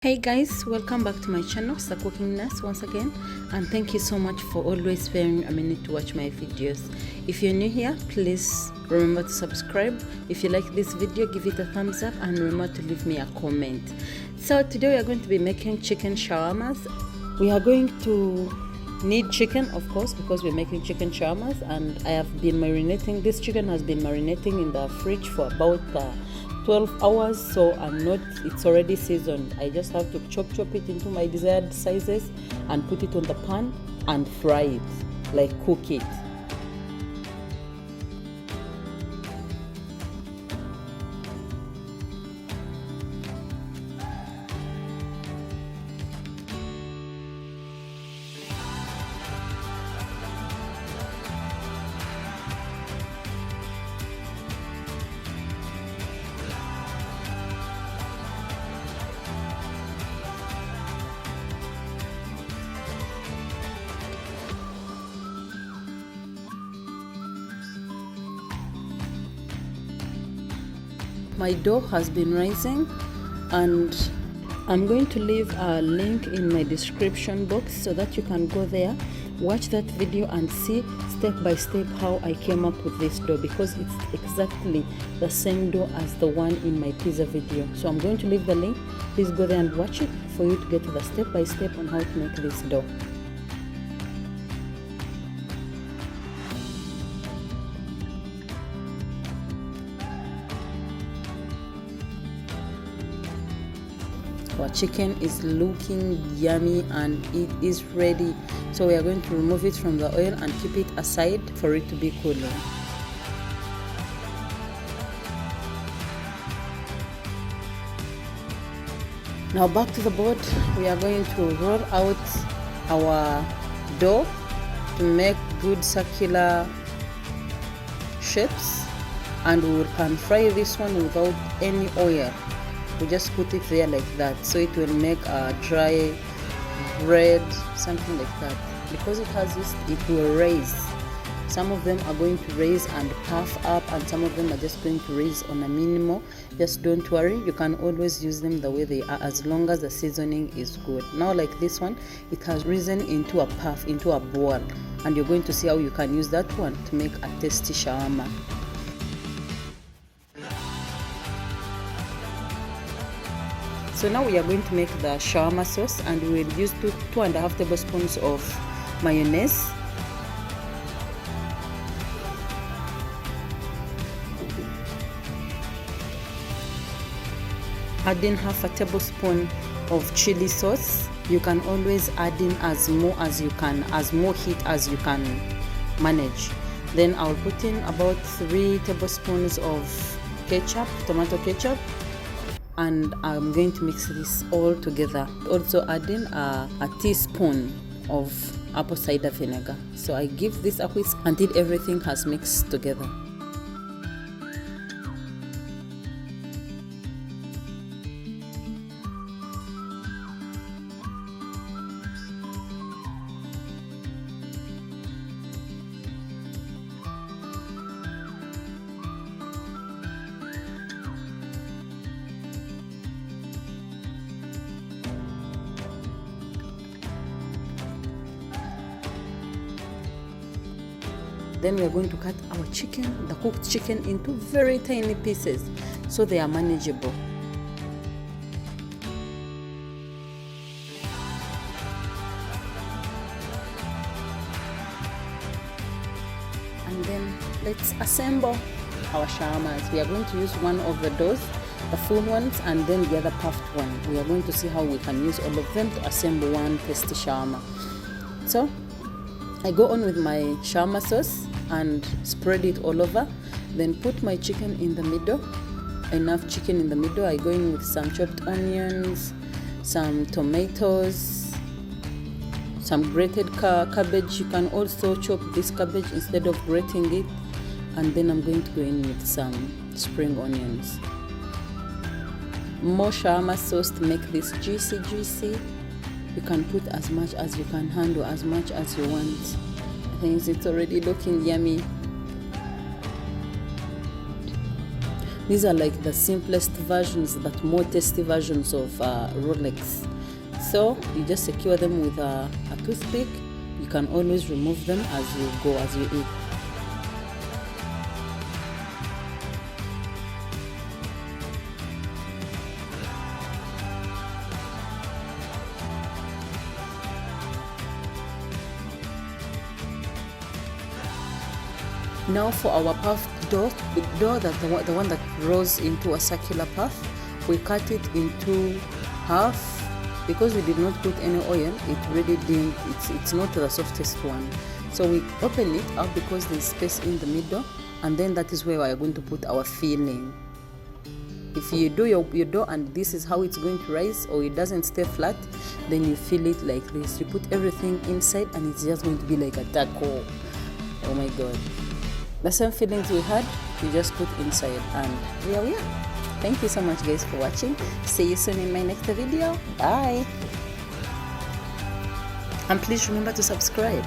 Hey guys, welcome back to my channel, Sir Cooking Nurse, once again, and thank you so much for always sparing a minute to watch my videos. If you're new here, please remember to subscribe. If you like this video, give it a thumbs up and remember to leave me a comment. So today we are going to be making chicken shawarmas. We are going to need chicken, of course, because we're making chicken shawarmas, and I have been marinating. This chicken has been marinating in the fridge for about 12 hours, so it's already seasoned. I just have to chop it into my desired sizes and put it on the pan and fry it, like cook it. My dough has been rising, and I'm going to leave a link in my description box so that you can go there, watch that video and see step by step how I came up with this dough, because it's exactly the same dough as the one in my pizza video. So I'm going to leave the link. Please go there and watch it for you to get to the step by step on how to make this dough. Our chicken is looking yummy and it is ready, so we are going to remove it from the oil and keep it aside for it to be cooling. Now back to the board, we are going to roll out our dough to make good circular shapes, and we can fry this one without any oil. We just put it there like that, so it will make a dry bread, something like that. Because it has this, it will raise. Some of them are going to raise and puff up, and some of them are just going to raise on a minimal. Just don't worry, you can always use them the way they are as long as the seasoning is good. Now like this one, it has risen into a puff, into a ball, and you're going to see how you can use that one to make a tasty shawarma. So now we are going to make the shawarma sauce, and we will use 2.5 tablespoons of mayonnaise, add in half a tablespoon of chili sauce. You can always add in as more as you can, as more heat as you can manage. Then I'll put in about 3 tablespoons of ketchup, tomato ketchup, and I'm going to mix this all together. Also add in a teaspoon of apple cider vinegar. So I give this a whisk until everything has mixed together. Then we are going to cut our chicken, the cooked chicken, into very tiny pieces so they are manageable. And then let's assemble our shawarmas. We are going to use one of the doughs, the full ones, and then the other puffed one. We are going to see how we can use all of them to assemble one tasty shawarma. So I go on with my shawarma sauce and spread it all over, then put my chicken in the middle, enough chicken in the middle. I go in with some chopped onions, some tomatoes, some grated cabbage. You can also chop this cabbage instead of grating it, and then I'm going to go in with some spring onions. More shawarma sauce to make this juicy. You can put as much as you can handle, as much as you want. I think it's already looking yummy. These are like the simplest versions, but more tasty versions of roll eggs. So you just secure them with a toothpick. You can always remove them as you go, as you eat. Now for our puffed dough, the one that rolls into a circular puff, we cut it into half. Because we did not put any oil, it really didn't, it's not the softest one. So we open it up because there's space in the middle, and then that is where we are going to put our filling. If you do your dough and this is how it's going to rise, or it doesn't stay flat, then you fill it like this. You put everything inside and it's just going to be like a taco. Oh my god. The same fillings we had, we just put inside, and here we are. Thank you so much guys for watching. See you soon in my next video. Bye. And please remember to subscribe.